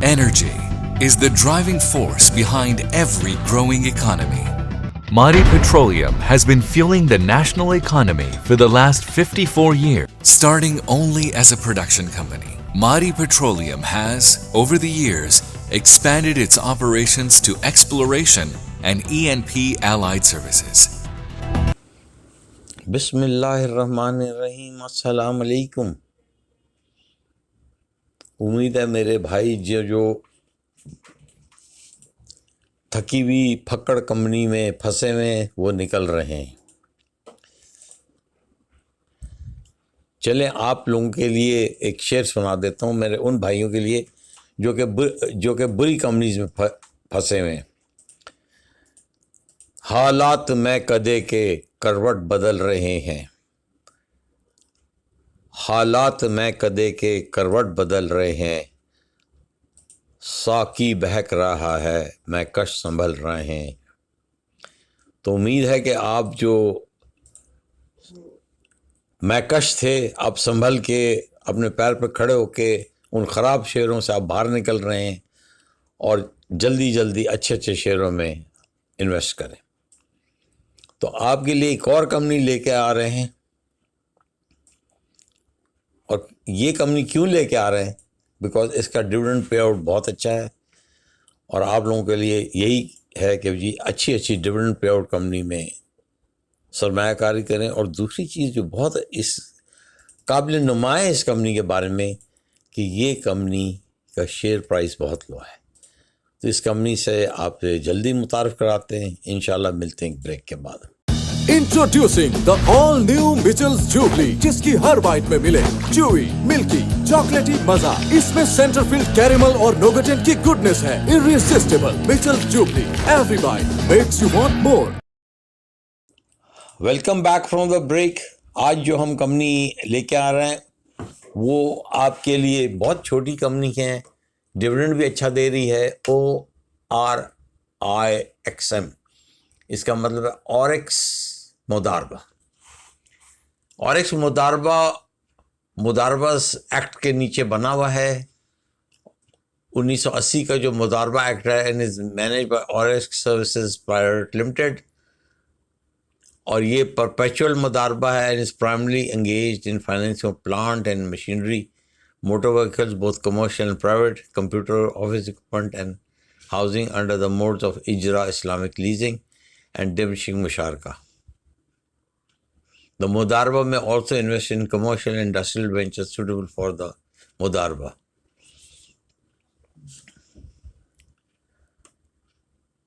Energy is the driving force behind every growing economy. Maari Petroleum has been fueling the national economy for the last 54 years. Starting only as a production company, Maari Petroleum has, over the years, expanded its operations to exploration and E&P allied services. بسم اللہ الرحمن الرحیم. السلام علیکم. امید ہے میرے بھائی جو تھکی ہوئی پھکڑ کمپنی میں پھنسے ہوئے وہ نکل رہے ہیں. چلیں آپ لوگوں کے لیے ایک شعر سنا دیتا ہوں، میرے ان بھائیوں کے لیے جو کہ بری کمپنیز میں پھنسے ہوئے ہیں. حالات میں کدے کے کروٹ بدل رہے ہیں، حالات میں کدے کے کروٹ بدل رہے ہیں، ساقی بہک رہا ہے میں کش سنبھل رہے ہیں. تو امید ہے کہ آپ جو میں کش تھے آپ سنبھل کے اپنے پیر پہ کھڑے ہو کے ان خراب شعروں سے آپ باہر نکل رہے ہیں اور جلدی اچھے شعروں میں انویسٹ کریں. تو آپ کے لیے ایک اور کمپنی لے کے آ رہے ہیں. اور یہ کمپنی کیوں لے کے آ رہے ہیں؟ بیکاز اس کا ڈویڈنڈ پے آؤٹ بہت اچھا ہے اور آپ لوگوں کے لیے یہی ہے کہ جی اچھی ڈویڈنڈ پے آؤٹ کمپنی میں سرمایہ کاری کریں. اور دوسری چیز جو بہت اس قابل نمایاں اس کمپنی کے بارے میں کہ یہ کمپنی کا شیئر پرائس بہت لو ہے. تو اس کمپنی سے آپ جلدی متعارف کراتے ہیں. انشاءاللہ ملتے ہیں بریک کے بعد. Introducing the all new Mitchell's Jubilee جس کی ہر بائٹ میں ملے چوئی ملکی چاکلیٹی مزہ. اس میں سینٹر فلڈ کیریمل اور نوگٹن کی گڈنس ہے. Irresistible Mitchell's Jubilee, every bite makes you want more. Welcome back from the break. آج جو ہم کمپنی لے کے آ رہے ہیں وہ آپ کے لیے بہت چھوٹی کمپنی ہے، ڈویڈنڈ بھی اچھا دے رہی ہے. ORIXM اس کا مطلب ہے اوریکس مضاربہ. اوریکس مضاربہ ایکٹ کے نیچے بنا ہوا ہے. 1980 کا جو مضاربہ ایکٹ ہے and is manage by Orix services private limited, اور یہ پرپیچول مضاربہ ہے and is primarily engaged in financing of plant and machinery, motor vehicles both commercial and private, computer office equipment and housing under the modes of Ijra, Islamic leasing and diminishing musharaka. The Mudarba may also invest in commercial and industrial ventures suitable for the Mudarba.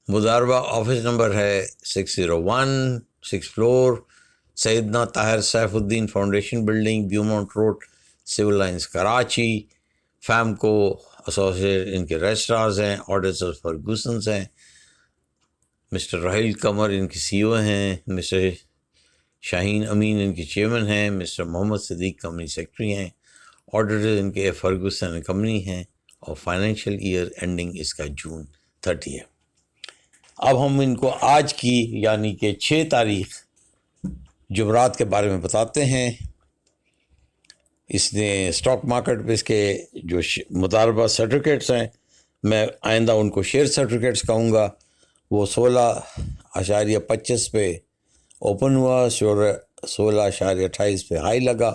Mudarba office number ہے 601 6th floor Syedna Tahir Saif uddin foundation building, Beaumont road, civil lines Karachi. Famco associate ان کے registrars ہیں، auditor فرگوسنس ہیں، mister Raheel Qamar ان کے سی او ہیں، mister شاہین امین ان کے chairman ہیں، mister محمد صدیق company secretary ہیں، آڈیٹر ان کے فرگوسن کمپنی ہیں، اور فائنینشیل ایئر اینڈنگ اس کا جون 30 ہے. اب ہم ان کو آج کی یعنی کہ 6 تاریخ جمعرات کے بارے میں بتاتے ہیں. اس نے اسٹاک مارکیٹ پہ اس کے جو مضاربہ سرٹیفکیٹس ہیں، میں آئندہ ان کو شیئر سرٹیفکیٹس کہوں گا، وہ 16.25 پہ اوپن ہوا، 16.28 پہ ہائی لگا،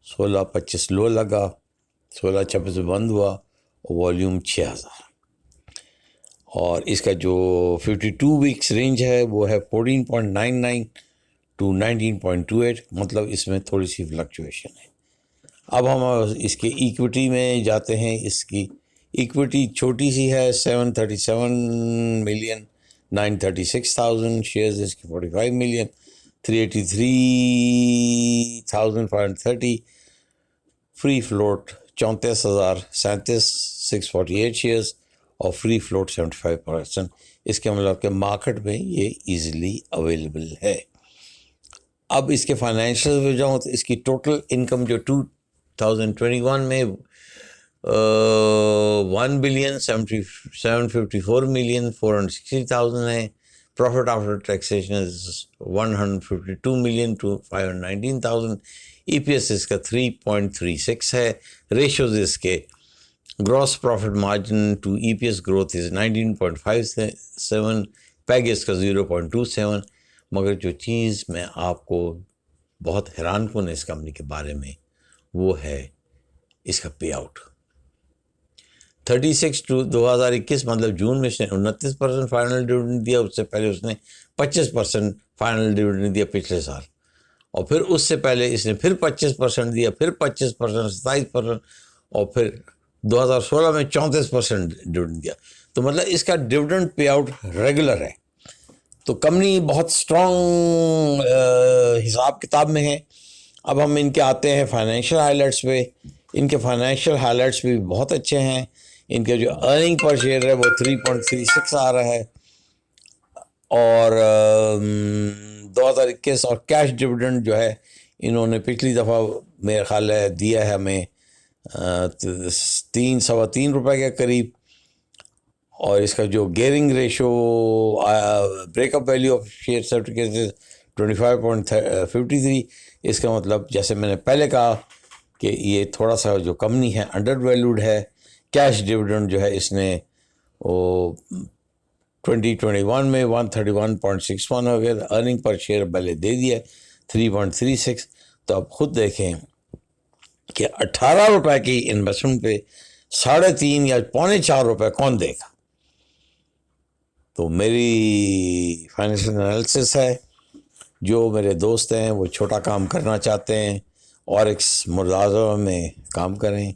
16.25 لو لگا، 16.26 پہ بند ہوا، اور والیوم 6000. اور اس کا جو 52 ویکس رینج ہے وہ ہے 14.99 to 19.28، مطلب اس میں تھوڑی سی فلکچویشن ہے. اب ہم اس کے ایکویٹی میں جاتے ہیں. اس کی ایکویٹی چھوٹی سی ہے، 737,936,000 شیئرز اس کی 45 ملین، 383,530 فری فلوٹ 34,037 648 شیئرز اور فری فلوٹ 75%. اس کے مطلب کہ مارکیٹ میں یہ ایزیلی اویلیبل ہے. اب اس کے فائنینشیل پہ جاؤں تو اس کی ٹوٹل انکم جو 2021 میں 1,754,460,000 ہے. Profit after taxation 152,519,000. E P S اس کا 3.36 ہے. ریشوز اس کے Gross profit margin to EPS growth is 19.57, PEG اس کا 0.27. مگر جو چیز میں آپ کو بہت حیران کن ہے اس کمپنی کے بارے میں وہ ہے اس کا پے آؤٹ. 36/2021 مطلب جون میں اس نے 29% فائنل ڈویڈنڈ دیا. اس سے پہلے اس نے 25% فائنل ڈویڈنڈ دیا پچھلے سال, اور پھر اس سے پہلے اس نے پھر 25% دیا, پھر 25%, 27%, اور پھر 2016 میں 34% ڈویڈنڈ دیا. تو مطلب اس کا ڈویڈنڈ پے آؤٹ ریگولر ہے. تو کمپنی بہت اسٹرانگ حساب کتاب میں ہے. اب ہم ان کے آتے ہیں فائنینشیل ہائی لائٹس پہ. ان کے فائنینشیل ہائی لائٹس بھی بہت اچھے ہیں. ان کے جو ارننگ پر شیئر ہے وہ 3.36 آ رہا ہے, اور 2021 اور کیش ڈویڈنڈ جو ہے انہوں نے پچھلی دفعہ میرے خیال ہے دیا ہے ہمیں 3.3 روپے کے قریب, اور اس کا جو gearing ratio break up value of share certificate 25.53. اس کا مطلب جیسے میں نے پہلے کہا کہ یہ تھوڑا سا جو کمپنی ہے انڈر ویلیوڈ ہے. کیش ڈویڈنڈ جو ہے اس نے وہ 2021 میں 131.61 ہو گیا. ارننگ پر شیئر پہلے دے دیا 3.36. تو اب خود دیکھیں کہ 18 روپے کی انویسٹمنٹ پہ 3.5 یا 3.25 روپے کون دے گا. تو میری فائنینشیل انالیسس ہے, جو میرے دوست ہیں وہ چھوٹا کام کرنا چاہتے ہیں اور ایک ملازمہ میں کام کریں,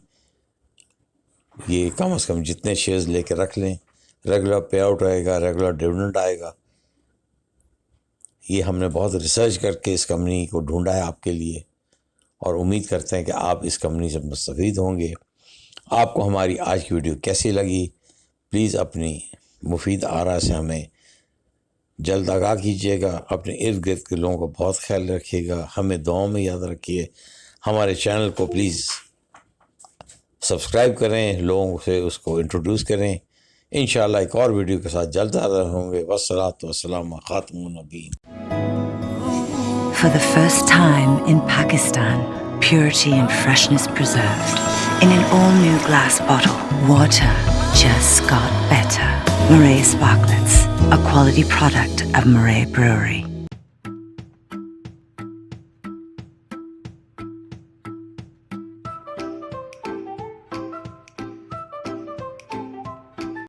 یہ کم از کم جتنے شیئرز لے کے رکھ لیں. ریگولر پے آؤٹ رہے گا, ریگولر ڈویڈنڈ آئے گا. یہ ہم نے بہت ریسرچ کر کے اس کمپنی کو ڈھونڈا ہے آپ کے لیے, اور امید کرتے ہیں کہ آپ اس کمپنی سے مستفید ہوں گے. آپ کو ہماری آج کی ویڈیو کیسی لگی پلیز اپنی مفید آراء سے ہمیں جلد آگاہ کیجیے گا. اپنے ارد گرد کے لوگوں کو بہت خیال رکھیے گا. ہمیں دعاؤں میں یاد رکھیے. ہمارے چینل کو پلیز سبسکرائب کریں, لوگوں سے اس کو انٹروڈیوس کریں. انشاءاللہ ایک اور ویڈیو کے ساتھ جلد حاضر ہوں گے. والصلاۃ والسلام علی خاتم النبیین. For the first time in Pakistan, purity and freshness preserved. In an all-new glass bottle, water just got better. Murray Sparklets, a quality product of Murray Brewery.